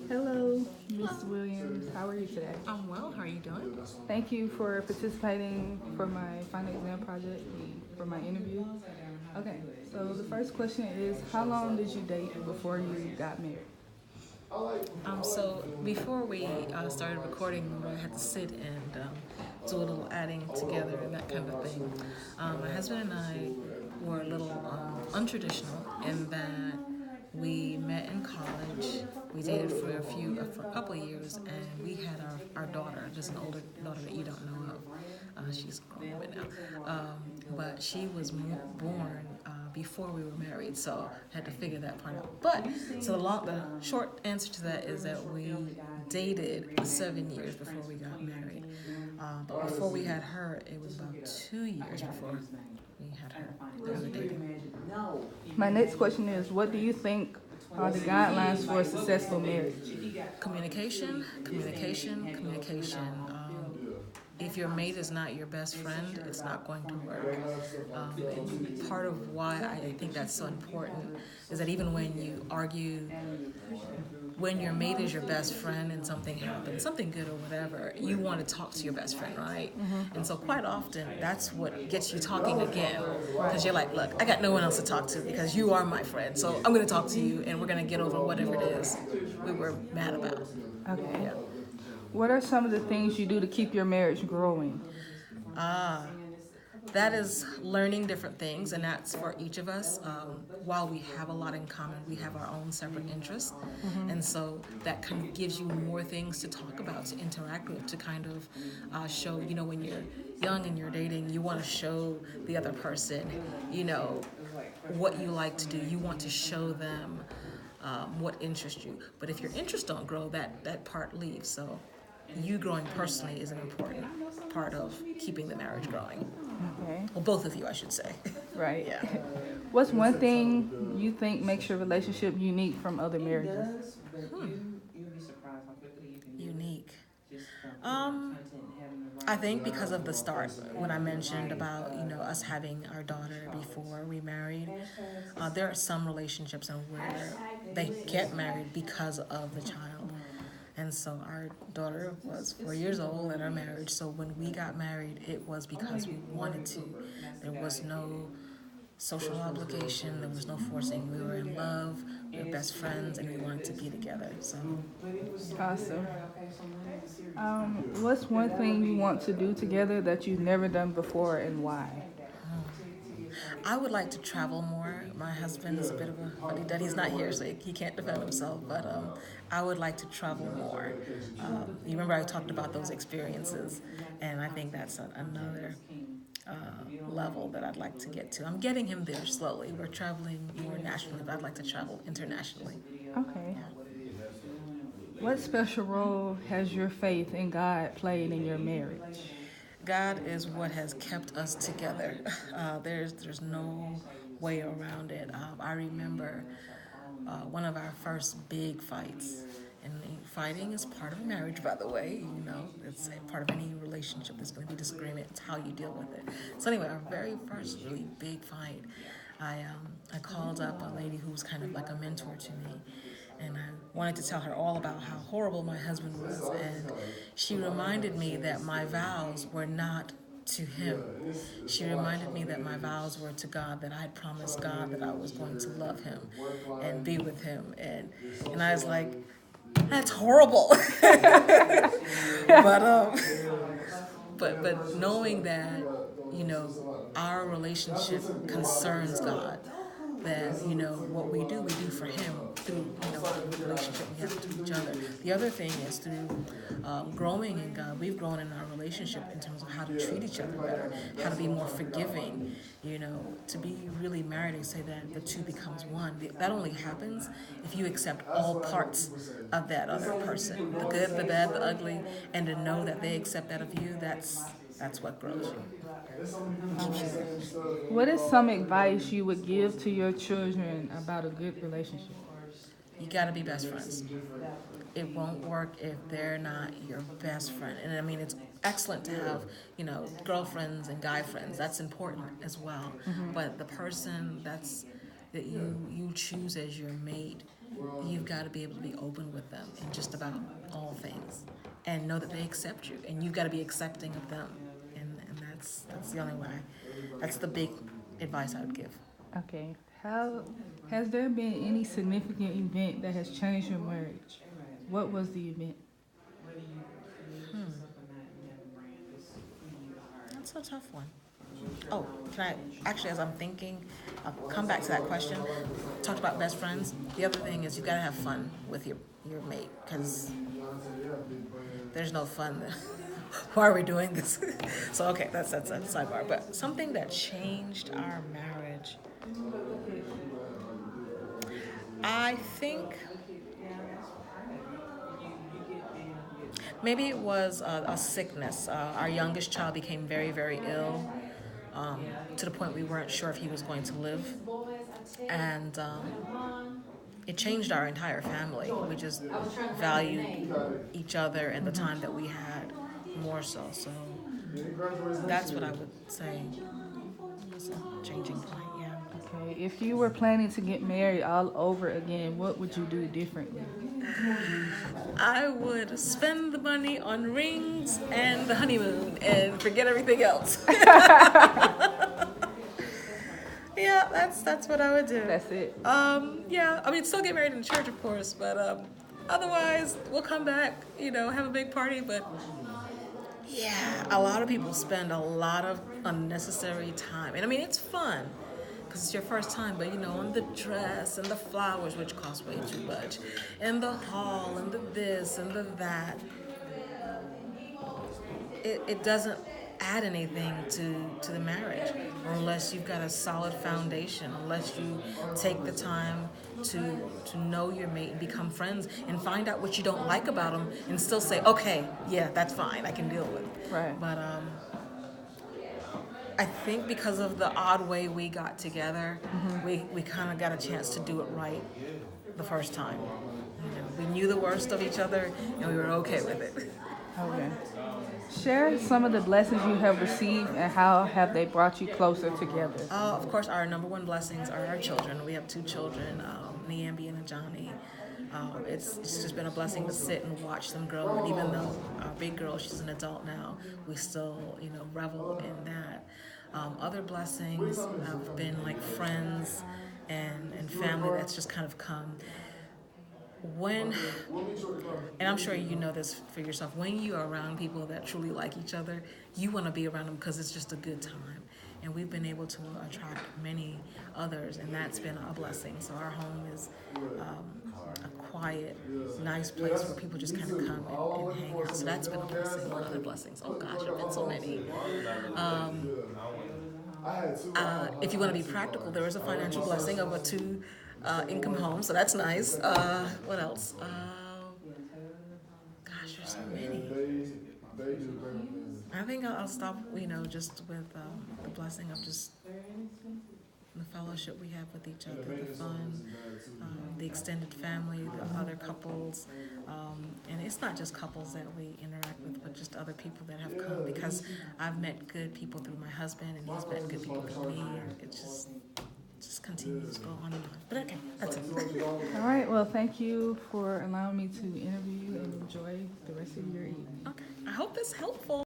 Hello, Miss Williams. How are you today? I'm well. How are you doing? Thank you for participating for my final exam project for my interview. Okay, so the first question is, how long did you date before you got married? So before we started recording, remember I had to sit and do a little adding together and that kind of thing. My husband and I were a little untraditional in that we met in college. We dated for a couple of years, and we had our daughter. There's an older daughter that you don't know of. She's grown up now, but she was born before we were married, so I had to figure that part out. But so the short answer to that is that we dated for 7 years before we got married. But before we had her, it was about 2 years before we had her that we were dating. My next question is, what do you think are the guidelines for a successful marriage? Communication, communication, communication. If your mate is not your best friend, it's not going to work. And part of why I think that's so important is that even when you argue, when your mate is your best friend and something happens, something good or whatever, you want to talk to your best friend, right? And so quite often, that's what gets you talking again. Because you're like, look, I got no one else to talk to because you are my friend. So I'm going to talk to you and we're going to get over whatever it is we were mad about. Okay. Yeah. What are some of the things you do to keep your marriage growing? That is learning different things, and that's for each of us. While we have a lot in common, we have our own separate interests, and so that kind of gives you more things to talk about, to interact with, to kind of show. You know, when you're young and you're dating, you want to show the other person, you know, what you like to do. You want to show them what interests you. But if your interests don't grow, that part leaves. So you growing personally is an important part of keeping the marriage growing. Okay. Well, both of you, I should say. Right. Yeah. What's one thing you think makes your relationship unique from other marriages? Unique. I think because of the start, when I mentioned about us having our daughter before we married, there are some relationships in where they get married because of the child. And so our daughter was 4 years old at our marriage. So when we got married, it was because we wanted to. There was no social obligation. There was no forcing. We were in love. We were best friends, and we wanted to be together. So Awesome. What's one thing you want to do together that you've never done before, and why? I would like to travel more. My husband is a bit of a funny dad. He's not here, so he can't defend himself. But I would like to travel more. You remember I talked about those experiences, and I think that's another level that I'd like to get to. I'm getting him there slowly. We're traveling more nationally, but I'd like to travel internationally. Okay. What special role has your faith in God played in your marriage? God is what has kept us together. There's no way around it. I remember one of our first big fights. And fighting is part of marriage, by the way. You know, it's part of any relationship. There's going to be disagreement. It's how you deal with it. So anyway, our very first really big fight, I called up a lady who was kind of like a mentor to me, and I wanted to tell her all about how horrible my husband was. And she reminded me that my vows were not to him. She reminded me that my vows were to God, that I had promised God that I was going to love him and be with him. And I was like, that's horrible. but but knowing that, our relationship concerns God, that what we do for him through the relationship we have to each other. The other thing is through growing in God. We've grown in our relationship in terms of how to treat each other better, how to be more forgiving, to be really married and say that the two becomes one. That only happens if you accept all parts of that other person, the good, the bad, the ugly, and to know that they accept that of you. That's what grows you. What is some advice you would give to your children about a good relationship? You gotta be best friends. It won't work if they're not your best friend. And I mean, it's excellent to have, girlfriends and guy friends. That's important as well. But the person that you choose as your mate, you've got to be able to be open with them in just about all things, and know that they accept you, and you've got to be accepting of them, and that's the only way. That's the big advice I would give. Okay. How has there been any significant event that has changed your marriage? What was the event? That's a tough one. Oh, can I actually, as I'm thinking, I'll come back to that question. Talked about best friends. The other thing is you gotta have fun with your mate, because there's no fun. Why are we doing this? So okay, that's a sidebar. But something that changed our marriage, I think maybe it was a sickness. Our youngest child became very, very ill, to the point we weren't sure if he was going to live. And it changed our entire family. We just valued each other and the time that we had more so. So that's what I would say was a changing point, yeah. Okay. If you were planning to get married all over again, what would you do differently? I would spend the money on rings and the honeymoon and forget everything else. Yeah, that's what I would do. That's it. Yeah, I mean, still get married in church, of course, but otherwise, we'll come back, have a big party. But yeah, a lot of people spend a lot of unnecessary time. And I mean, it's fun because it's your first time, but on the dress and the flowers, which cost way too much, and the hall and the this and the that. It doesn't add anything to the marriage unless you've got a solid foundation, unless you take the time to know your mate and become friends and find out what you don't like about them and still say, okay, yeah, that's fine, I can deal with it. Right. But I think because of the odd way we got together, we kind of got a chance to do it right the first time. We knew the worst of each other and we were okay with it. Okay. Share some of the blessings you have received and how have they brought you closer together? Of course, our number one blessings are our children. We have 2 children, Niambi and Ajani. It's just been a blessing to sit and watch them grow. And even though our big girl, she's an adult now, we still, revel in that. Other blessings have been like friends and family that's just kind of come. And I'm sure you know this for yourself, when you are around people that truly like each other, you want to be around them because it's just a good time. And we've been able to attract many others, and that's been a blessing. So our home is a quiet, nice place where people just kind of come and hang out. So that's been a blessing. What other blessings? Oh gosh, there have been so many. If you want to be practical, there is a financial blessing of a 2 income home, so that's nice. What else? Gosh, there's so many. I think I'll stop, just with the blessing of just the fellowship we have with each other, the fun, the extended family, the other couples. And it's not just couples that we interact with, but just other people that have come, because I've met good people through my husband, and he's met good people through me, and it just continues to go on and on. But okay, that's it. All right. Well, thank you for allowing me to interview you and enjoy the rest of your evening. Okay. I hope it's helpful.